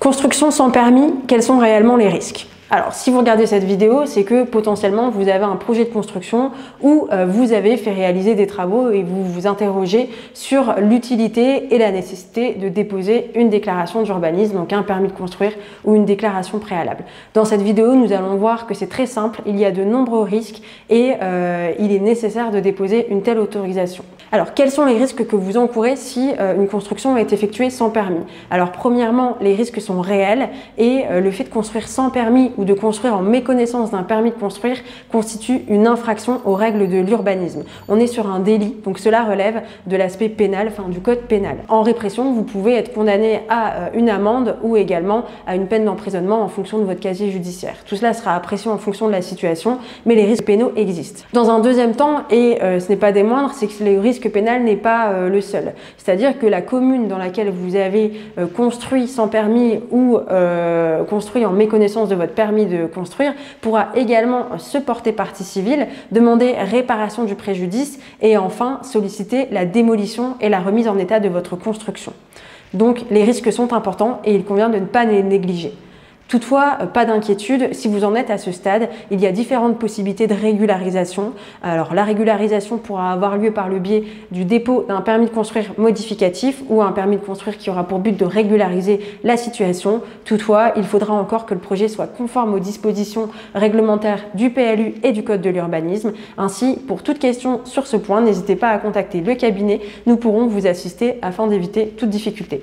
Construction sans permis, quels sont réellement les risques? Alors, si vous regardez cette vidéo, c'est que potentiellement vous avez un projet de construction où vous avez fait réaliser des travaux et vous vous interrogez sur l'utilité et la nécessité de déposer une déclaration d'urbanisme, donc un permis de construire ou une déclaration préalable. Dans cette vidéo, nous allons voir que c'est très simple, il y a de nombreux risques et il est nécessaire de déposer une telle autorisation. Alors, quels sont les risques que vous encourez si une construction est effectuée sans permis? Alors, premièrement, les risques sont réels et le fait de construire sans permis ou de construire en méconnaissance d'un permis de construire constitue une infraction aux règles de l'urbanisme. On est sur un délit, donc cela relève de l'aspect pénal, enfin du code pénal. En répression, vous pouvez être condamné à une amende ou également à une peine d'emprisonnement en fonction de votre casier judiciaire. Tout cela sera apprécié en fonction de la situation, mais les risques pénaux existent. Dans un deuxième temps, et ce n'est pas des moindres, c'est que le risque pénal n'est pas le seul. C'est-à-dire que la commune dans laquelle vous avez construit sans permis ou construit en méconnaissance de votre permis de construire pourra également se porter partie civile, demander réparation du préjudice et enfin solliciter la démolition et la remise en état de votre construction. Donc les risques sont importants et il convient de ne pas les négliger. Toutefois, pas d'inquiétude, si vous en êtes à ce stade, il y a différentes possibilités de régularisation. Alors la régularisation pourra avoir lieu par le biais du dépôt d'un permis de construire modificatif ou un permis de construire qui aura pour but de régulariser la situation. Toutefois, il faudra encore que le projet soit conforme aux dispositions réglementaires du PLU et du Code de l'urbanisme. Ainsi, pour toute question sur ce point, n'hésitez pas à contacter le cabinet, nous pourrons vous assister afin d'éviter toute difficulté.